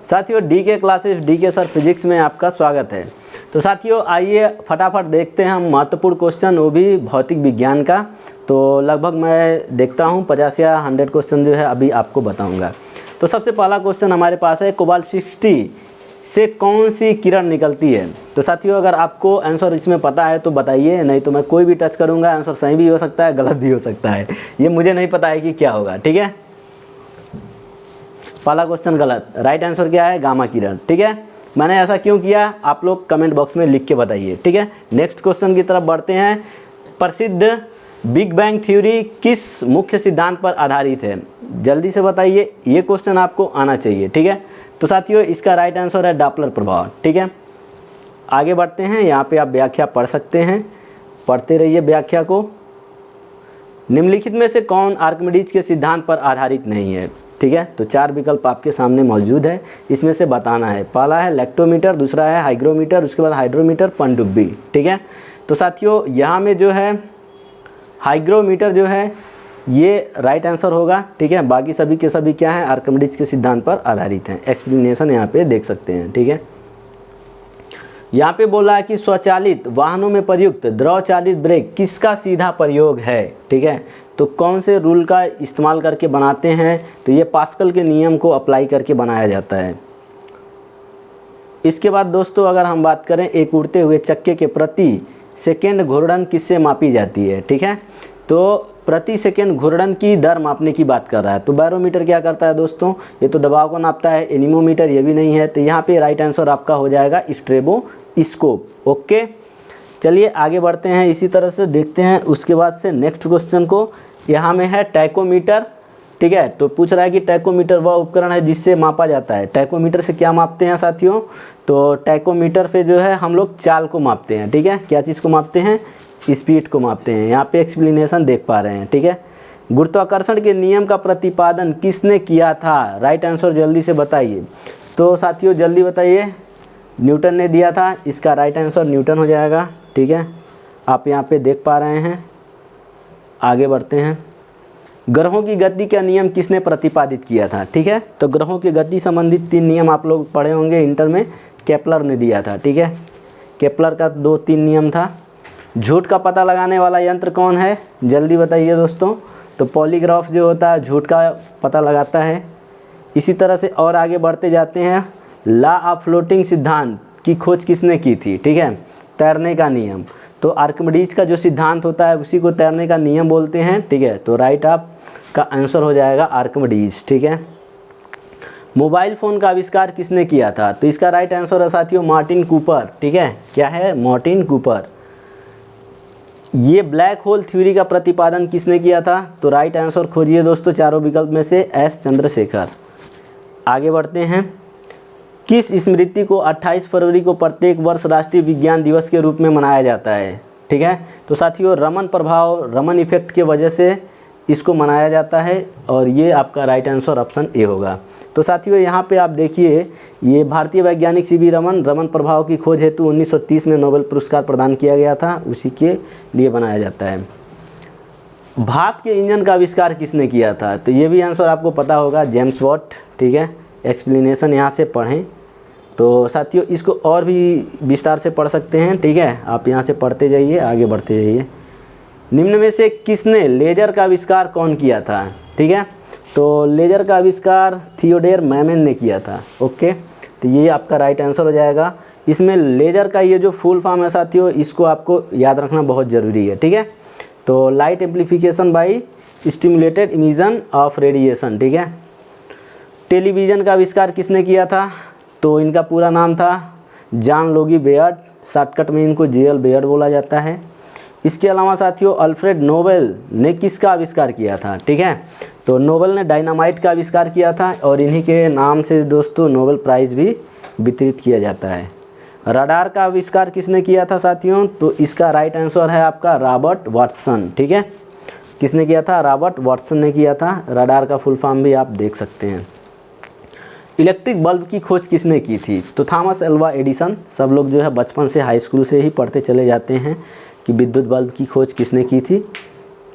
साथियों डी के classes D के सर फिजिक्स में आपका स्वागत है। तो साथियों आइए फटाफट देखते हैं हम महत्वपूर्ण क्वेश्चन, वो भी भौतिक विज्ञान का। तो लगभग मैं देखता हूँ 50 या 100 क्वेश्चन जो है अभी आपको बताऊँगा। तो सबसे पहला क्वेश्चन हमारे पास है, कोबाल्ट 60 से कौन सी किरण निकलती है। तो साथियों अगर आपको आंसर इसमें पता है तो बताइए, नहीं तो मैं कोई भी टच करूँगा, आंसर सही भी हो सकता है गलत भी हो सकता है, ये मुझे नहीं पता है कि क्या होगा। ठीक है, पहला क्वेश्चन गलत, राइट आंसर क्या है, गामा किरण। ठीक है, मैंने ऐसा क्यों किया आप लोग कमेंट बॉक्स में लिख के बताइए। ठीक है, नेक्स्ट क्वेश्चन की तरफ बढ़ते हैं। प्रसिद्ध बिग बैंग थ्योरी किस मुख्य सिद्धांत पर आधारित है, जल्दी से बताइए, ये क्वेश्चन आपको आना चाहिए। ठीक है, तो साथियों इसका राइट आंसर है डॉपलर प्रभाव। ठीक है, आगे बढ़ते हैं, यहाँ पे आप व्याख्या पढ़ सकते हैं, पढ़ते रहिए व्याख्या को। निम्नलिखित में से कौन आर्किमिडीज के सिद्धांत पर आधारित नहीं है। ठीक है, तो 4 विकल्प आपके सामने मौजूद है, इसमें से बताना है। पहला है लेक्टोमीटर, दूसरा है हाइग्रोमीटर, उसके बाद हाइड्रोमीटर, पनडुब्बी। ठीक है, तो साथियों यहाँ में जो है हाइग्रोमीटर जो है ये राइट आंसर होगा। ठीक है, बाकी सभी के सभी क्या है, आर्किमिडीज के सिद्धांत पर आधारित हैं। एक्सप्लेनेशन यहाँ पे देख सकते हैं। ठीक है, यहाँ पे बोला है कि स्वचालित वाहनों में प्रयुक्त द्रव चालित ब्रेक किसका सीधा प्रयोग है। ठीक है, तो कौन से रूल का इस्तेमाल करके बनाते हैं, तो ये पास्कल के नियम को अप्लाई करके बनाया जाता है। इसके बाद दोस्तों अगर हम बात करें, एक उड़ते हुए चक्के के प्रति सेकेंड घूर्णन किससे मापी जाती है। ठीक है, तो प्रति सेकेंड घूर्णन की दर मापने की बात कर रहा है। तो बैरोमीटर क्या करता है दोस्तों, ये तो दबाव को नापता है। एनीमोमीटर ये भी नहीं है, तो यहाँ पे राइट आंसर आपका हो जाएगा स्ट्रेबोस्कोप। ओके, चलिए आगे बढ़ते हैं, इसी तरह से देखते हैं उसके बाद से नेक्स्ट क्वेश्चन को। यहाँ में है टैकोमीटर। ठीक है, तो पूछ रहा है कि टैकोमीटर वह उपकरण है जिससे मापा जाता है। टैकोमीटर से क्या मापते हैं साथियों, तो टैकोमीटर से जो है हम लोग चाल को मापते हैं। ठीक है, क्या चीज़ को मापते हैं, स्पीड को मापते हैं। यहाँ पे एक्सप्लेनेशन देख पा रहे हैं। ठीक है, गुरुत्वाकर्षण के नियम का प्रतिपादन किसने किया था, राइट आंसर जल्दी से बताइए। तो साथियों जल्दी बताइए, न्यूटन ने दिया था, इसका राइट आंसर न्यूटन हो जाएगा। ठीक है, आप यहाँ पे देख पा रहे हैं। आगे बढ़ते हैं, ग्रहों की गति का नियम किसने प्रतिपादित किया था। ठीक है, तो ग्रहों की गति संबंधित 3 नियम आप लोग पढ़े होंगे इंटर में, केपलर ने दिया था। ठीक है, केपलर का 2-3 नियम था। झूठ का पता लगाने वाला यंत्र कौन है, जल्दी बताइए दोस्तों। तो पॉलीग्राफ जो होता है झूठ का पता लगाता है। इसी तरह से और आगे बढ़ते जाते हैं, लॉ ऑफ फ्लोटिंग सिद्धांत की खोज किसने की थी। ठीक है, तैरने का नियम, तो आर्किमिडीज का जो सिद्धांत होता है उसी को तैरने का नियम बोलते हैं। ठीक है, तो राइट आपका आंसर हो जाएगा आर्किमिडीज। ठीक है, मोबाइल फ़ोन का आविष्कार किसने किया था, तो इसका राइट आंसर है साथियों मार्टिन कूपर। ठीक है, क्या है, मार्टिन कूपर। ये ब्लैक होल थ्योरी का प्रतिपादन किसने किया था, तो राइट आंसर खोजिए दोस्तों चारों विकल्प में से एस चंद्रशेखर। आगे बढ़ते हैं, किस स्मृति को 28 फरवरी को प्रत्येक वर्ष राष्ट्रीय विज्ञान दिवस के रूप में मनाया जाता है। ठीक है, तो साथियों रमन प्रभाव, रमन इफेक्ट के वजह से इसको मनाया जाता है, और ये आपका राइट आंसर ऑप्शन ए होगा। तो साथियों यहाँ पे आप देखिए, ये भारतीय वैज्ञानिक सीवी रमन, रमन प्रभाव की खोज हेतु 1930 में नोबेल पुरस्कार प्रदान किया गया था, उसी के लिए बनाया जाता है। भाप के इंजन का आविष्कार किसने किया था, तो ये भी आंसर आपको पता होगा, जेम्स वॉट। ठीक है, एक्सप्लेनेशन यहाँ से पढ़ें। तो साथियों इसको और भी विस्तार से पढ़ सकते हैं। ठीक है, आप यहाँ से पढ़ते जाइए, आगे बढ़ते जाइए। निम्न में से किसने लेजर का आविष्कार कौन किया था। ठीक है, तो लेजर का आविष्कार थियोडोर मैमन ने किया था। ओके, तो ये आपका राइट आंसर हो जाएगा। इसमें लेजर का ये जो फुल फॉर्म है साथियों, इसको आपको याद रखना बहुत ज़रूरी है। ठीक है, तो light amplification by stimulated emission of radiation. ठीक है, टेलीविज़न का आविष्कार किसने किया था, तो इनका पूरा नाम था जॉन लोगी बेयर्ड, शॉर्टकट में इनको जेएल बेयर्ड बोला जाता है। इसके अलावा साथियों अल्फ्रेड नोबेल ने किसका आविष्कार किया था। ठीक है, तो नोबेल ने डायनामाइट का आविष्कार किया था, और इन्हीं के नाम से दोस्तों नोबेल प्राइज़ भी वितरित किया जाता है। रडार का आविष्कार किसने किया था साथियों, तो इसका राइट आंसर है आपका रॉबर्ट वाटसन। ठीक है, किसने किया था, रॉबर्ट वाटसन ने किया था। रडार का फुल फॉर्म भी आप देख सकते हैं। इलेक्ट्रिक बल्ब की खोज किसने की थी, तो थॉमस एल्वा एडिसन। सब लोग जो है बचपन से हाई स्कूल से ही पढ़ते चले जाते हैं कि विद्युत बल्ब की खोज किसने की थी।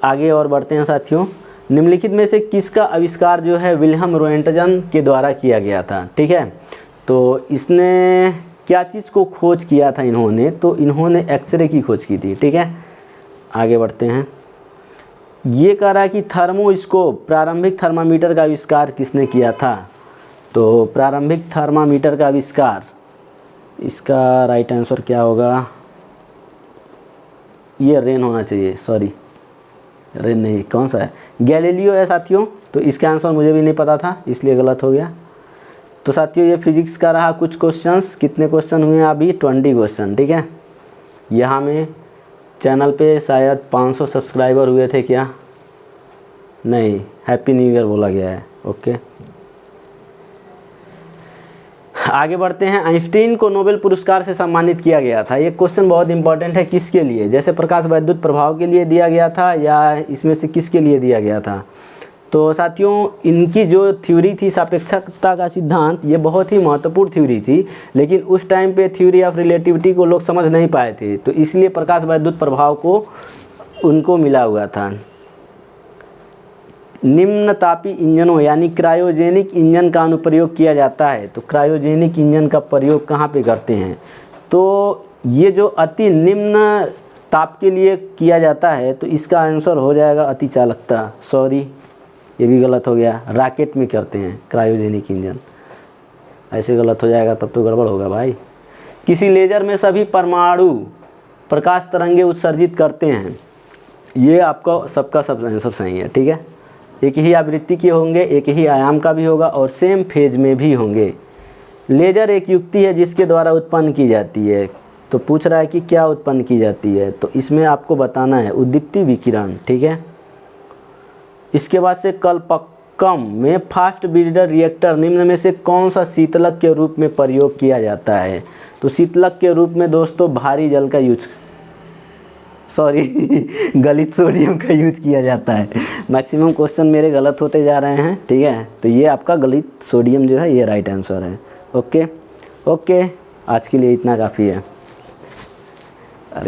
आगे और बढ़ते हैं साथियों, निम्नलिखित में से किसका आविष्कार जो है विल्हम रोएंटजन के द्वारा किया गया था, ठीक है। तो इसने क्या चीज़ को खोज किया था इन्होंने, तो इन्होंने एक्सरे की खोज की थी, ठीक है। आगे बढ़ते हैं। ये कह रहा है कि थर्मोस्कोप प्रारंभिक थर्मामीटर का आविष्कार किसने किया था, तो प्रारंभिक थर्मामीटर का आविष्कार, इसका राइट आंसर क्या होगा, ये रेन होना चाहिए, सॉरी रेन नहीं, कौन सा है, गैलीलियो है साथियों। तो इसका आंसर मुझे भी नहीं पता था इसलिए गलत हो गया। तो साथियों ये फिजिक्स का रहा कुछ क्वेश्चंस। कितने क्वेश्चन हुए अभी, 20 क्वेश्चन, ठीक है। यहाँ में चैनल पे शायद 500 सब्सक्राइबर हुए थे क्या, नहीं, हैप्पी न्यू ईयर बोला गया है, ओके। आगे बढ़ते हैं। आइंस्टीन को नोबेल पुरस्कार से सम्मानित किया गया था। ये क्वेश्चन बहुत इंपॉर्टेंट है, किसके लिए, जैसे प्रकाश वैद्युत प्रभाव के लिए दिया गया था या इसमें से किसके लिए दिया गया था। तो साथियों इनकी जो थ्योरी थी सापेक्षता का सिद्धांत, ये बहुत ही महत्वपूर्ण थ्योरी थी, लेकिन उस टाइम पे थ्योरी ऑफ रिलेटिविटी को लोग समझ नहीं पाए थे, तो इसलिए प्रकाश वैद्युत प्रभाव को उनको मिला हुआ था। निम्न तापी इंजनों यानी क्रायोजेनिक इंजन का अनुप्रयोग किया जाता है। तो क्रायोजेनिक इंजन का प्रयोग कहाँ पे करते हैं, तो ये जो अति निम्न ताप के लिए किया जाता है, तो इसका आंसर हो जाएगा अति चालकता, सॉरी ये भी गलत हो गया, रॉकेट में करते हैं क्रायोजेनिक इंजन, ऐसे गलत हो जाएगा तब तो गड़बड़ होगा भाई। किसी लेजर में सभी परमाणु प्रकाश तरंगे उत्सर्जित करते हैं, ये आपका सबका सब आंसर सही है, ठीक है। एक ही आवृत्ति के होंगे, एक ही आयाम का भी होगा और सेम फेज में भी होंगे। लेजर एक युक्ति है जिसके द्वारा उत्पन्न की जाती है। तो पूछ रहा है कि क्या उत्पन्न की जाती है, तो इसमें आपको बताना है उद्दीप्ति विकिरण, ठीक है। इसके बाद से कल्पक्कम में फास्ट ब्रीडर रिएक्टर निम्न में से कौन सा शीतलक के रूप में प्रयोग किया जाता है। तो शीतलक के रूप में दोस्तों भारी जल का यूज, सॉरी गलित सोडियम का यूज किया जाता है। मैक्सिमम क्वेश्चन मेरे गलत होते जा रहे हैं, ठीक है। तो ये आपका गलित सोडियम जो है ये राइट आंसर है, ओके। आज के लिए इतना काफ़ी है।